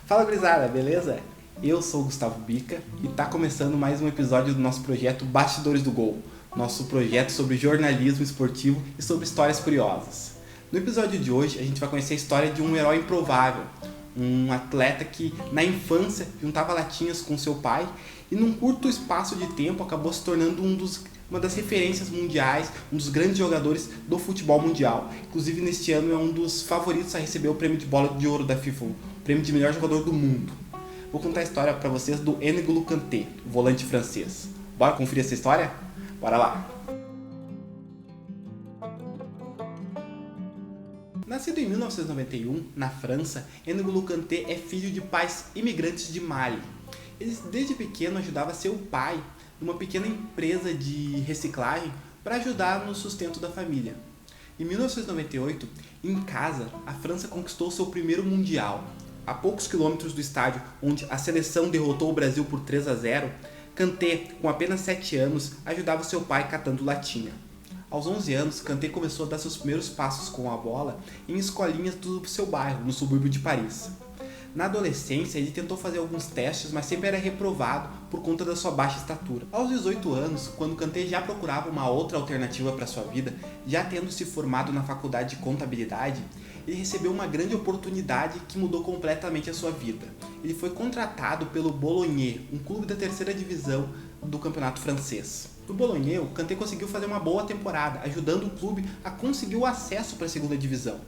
Fala gurizada, beleza? Eu sou o Gustavo Bica e tá começando mais um episódio do nosso projeto Bastidores do Gol, nosso projeto sobre jornalismo esportivo e sobre histórias curiosas. No episódio de hoje a gente vai conhecer a história de um herói improvável, um atleta que na infância juntava latinhas com seu pai e num curto espaço de tempo acabou se tornando uma das referências mundiais, um dos grandes jogadores do futebol mundial. Inclusive neste ano é um dos favoritos a receber o prêmio de bola de ouro da FIFA, o prêmio de melhor jogador do mundo. Vou contar a história para vocês do N'Golo Kanté, o volante francês. Bora conferir essa história? Bora lá! Nascido em 1991, na França, N'Golo Kanté é filho de pais imigrantes de Mali. Ele desde pequeno ajudava seu pai numa pequena empresa de reciclagem para ajudar no sustento da família. Em 1998, em casa, a França conquistou seu primeiro Mundial. A poucos quilômetros do estádio onde a seleção derrotou o Brasil por 3-0, Kanté, com apenas 7 anos, ajudava seu pai catando latinha. Aos 11 anos, Kanté começou a dar seus primeiros passos com a bola em escolinhas do seu bairro, no subúrbio de Paris. Na adolescência, ele tentou fazer alguns testes, mas sempre era reprovado por conta da sua baixa estatura. Aos 18 anos, quando Kanté já procurava uma outra alternativa para sua vida, já tendo se formado na faculdade de contabilidade, ele recebeu uma grande oportunidade que mudou completamente a sua vida. Ele foi contratado pelo Bologna, um clube da terceira divisão do campeonato francês. No Bologna, o Kanté conseguiu fazer uma boa temporada, ajudando o clube a conseguir o acesso para a segunda divisão.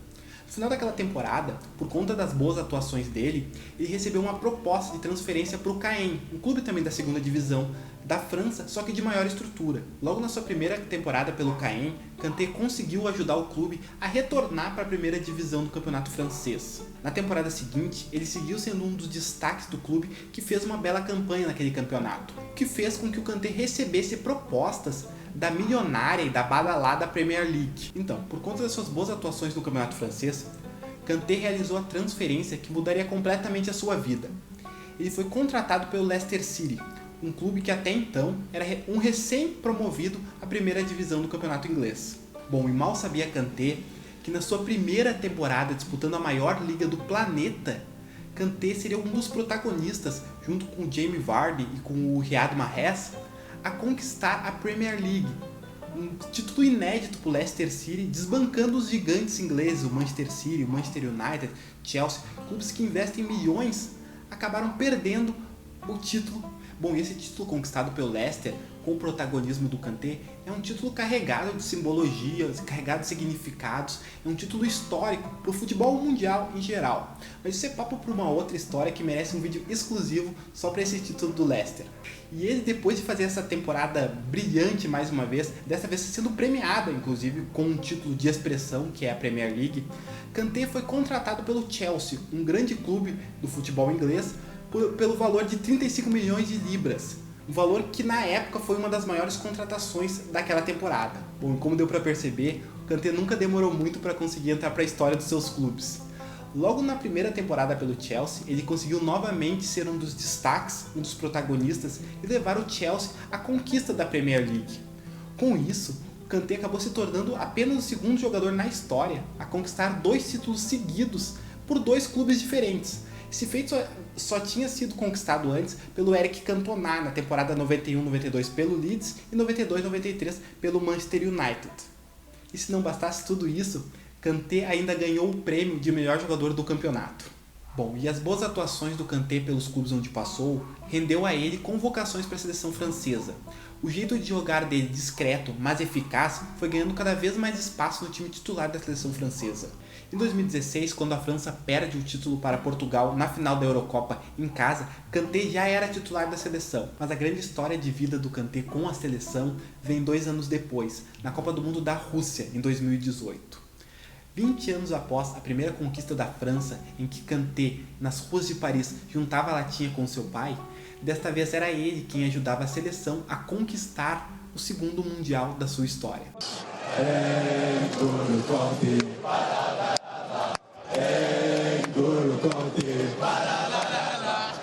No final daquela temporada, por conta das boas atuações dele, ele recebeu uma proposta de transferência para o Caen, um clube também da segunda divisão da França, só que de maior estrutura. Logo na sua primeira temporada pelo Caen, Kanté conseguiu ajudar o clube a retornar para a primeira divisão do campeonato francês. Na temporada seguinte, ele seguiu sendo um dos destaques do clube que fez uma bela campanha naquele campeonato, o que fez com que o Kanté recebesse propostas da milionária e da badalada Premier League. Então, por conta das suas boas atuações no campeonato francês, Kanté realizou a transferência que mudaria completamente a sua vida. Ele foi contratado pelo Leicester City, um clube que até então era um recém-promovido à primeira divisão do campeonato inglês. Bom, e mal sabia Kanté que na sua primeira temporada disputando a maior liga do planeta, Kanté seria um dos protagonistas, junto com o Jamie Vardy e com o Riyad Mahrez, a conquistar a Premier League, um título inédito para o Leicester City, desbancando os gigantes ingleses, o Manchester City, o Manchester United, Chelsea, clubes que investem milhões, acabaram perdendo o título. Bom, esse título conquistado pelo Leicester, com o protagonismo do Kanté, é um título carregado de simbologias, carregado de significados, é um título histórico para o futebol mundial em geral. Mas isso é papo para uma outra história que merece um vídeo exclusivo só para esse título do Leicester. E ele, depois de fazer essa temporada brilhante mais uma vez, dessa vez sendo premiado inclusive com um título de expressão que é a Premier League, Kanté foi contratado pelo Chelsea, um grande clube do futebol inglês, pelo valor de 35 milhões de libras, um valor que na época foi uma das maiores contratações daquela temporada. Bom, como deu para perceber, o Kanté nunca demorou muito para conseguir entrar para a história dos seus clubes. Logo na primeira temporada pelo Chelsea, ele conseguiu novamente ser um dos destaques, um dos protagonistas e levar o Chelsea à conquista da Premier League. Com isso, o Kanté acabou se tornando apenas o segundo jogador na história a conquistar 2 títulos seguidos por 2 clubes diferentes. Esse feito só tinha sido conquistado antes pelo Eric Cantona na temporada 91-92 pelo Leeds e 92-93 pelo Manchester United. E se não bastasse tudo isso, Kanté ainda ganhou o prêmio de melhor jogador do campeonato. Bom, e as boas atuações do Kanté pelos clubes onde passou rendeu a ele convocações para a seleção francesa. O jeito de jogar dele discreto, mas eficaz, foi ganhando cada vez mais espaço no time titular da seleção francesa. Em 2016, quando a França perde o título para Portugal na final da Eurocopa em casa, Kanté já era titular da seleção. Mas a grande história de vida do Kanté com a seleção vem 2 anos depois, na Copa do Mundo da Rússia, em 2018. 20 anos após a primeira conquista da França, em que Kanté, nas ruas de Paris, juntava a latinha com seu pai, desta vez era ele quem ajudava a seleção a conquistar o segundo Mundial da sua história.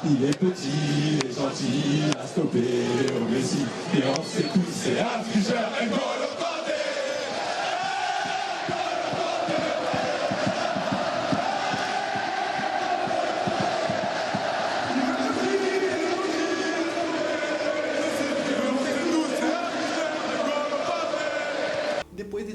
Il est petit et gentil, à stopper au Messi, et on sait tous c'est un tricheur, N'Golo Kanté.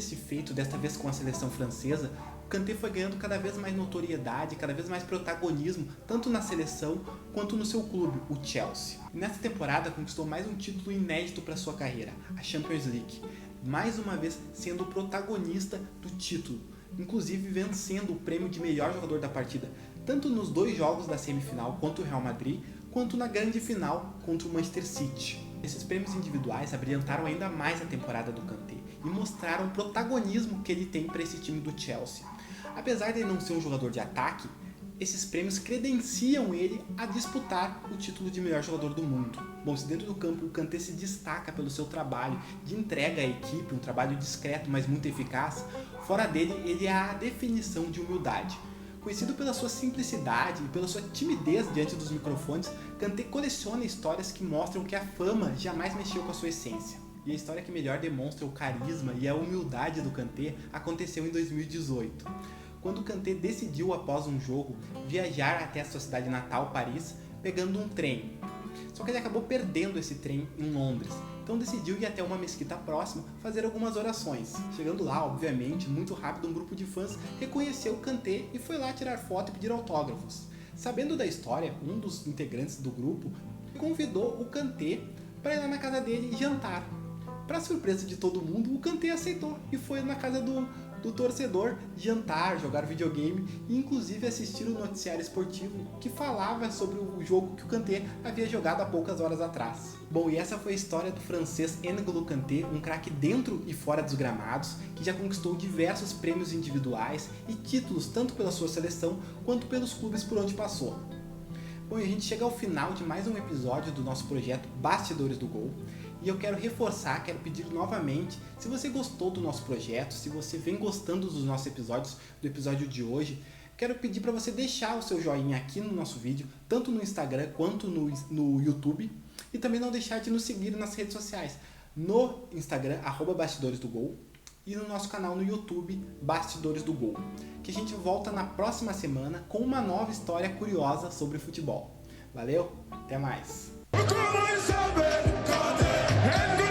desse feito, desta vez com a seleção francesa, o Kanté foi ganhando cada vez mais notoriedade, cada vez mais protagonismo, tanto na seleção quanto no seu clube, o Chelsea. E nessa temporada conquistou mais um título inédito para sua carreira, a Champions League, mais uma vez sendo o protagonista do título, inclusive vencendo o prêmio de melhor jogador da partida, tanto nos 2 jogos da semifinal contra o Real Madrid, quanto na grande final contra o Manchester City. Esses prêmios individuais abrilhantaram ainda mais a temporada do Kanté e mostraram o protagonismo que ele tem para esse time do Chelsea. Apesar de ele não ser um jogador de ataque, esses prêmios credenciam ele a disputar o título de melhor jogador do mundo. Bom, se dentro do campo o Kanté se destaca pelo seu trabalho de entrega à equipe, um trabalho discreto, mas muito eficaz, fora dele ele é a definição de humildade. Conhecido pela sua simplicidade e pela sua timidez diante dos microfones, Kanté coleciona histórias que mostram que a fama jamais mexeu com a sua essência. E a história que melhor demonstra o carisma e a humildade do Kanté aconteceu em 2018, quando o Kanté decidiu, após um jogo, viajar até a sua cidade natal, Paris, pegando um trem. Só que ele acabou perdendo esse trem em Londres, então decidiu ir até uma mesquita próxima fazer algumas orações. Chegando lá, obviamente, muito rápido, um grupo de fãs reconheceu o Kanté e foi lá tirar foto e pedir autógrafos. Sabendo da história, um dos integrantes do grupo convidou o Kanté para ir lá na casa dele e jantar. Para surpresa de todo mundo, o Kanté aceitou e foi na casa do torcedor jantar, jogar videogame e inclusive assistir o noticiário esportivo que falava sobre o jogo que o Kanté havia jogado há poucas horas atrás. Bom, e essa foi a história do francês N'Golo Kanté, um craque dentro e fora dos gramados, que já conquistou diversos prêmios individuais e títulos tanto pela sua seleção quanto pelos clubes por onde passou. Bom, e a gente chega ao final de mais um episódio do nosso projeto Bastidores do Gol. E eu quero reforçar, quero pedir novamente, se você gostou do nosso projeto, se você vem gostando dos nossos episódios, do episódio de hoje, quero pedir para você deixar o seu joinha aqui no nosso vídeo, tanto no Instagram quanto no YouTube, e também não deixar de nos seguir nas redes sociais, no Instagram, @BastidoresDoGol, e no nosso canal no YouTube, Bastidores do Gol, que a gente volta na próxima semana com uma nova história curiosa sobre futebol. Valeu, até mais! Come on,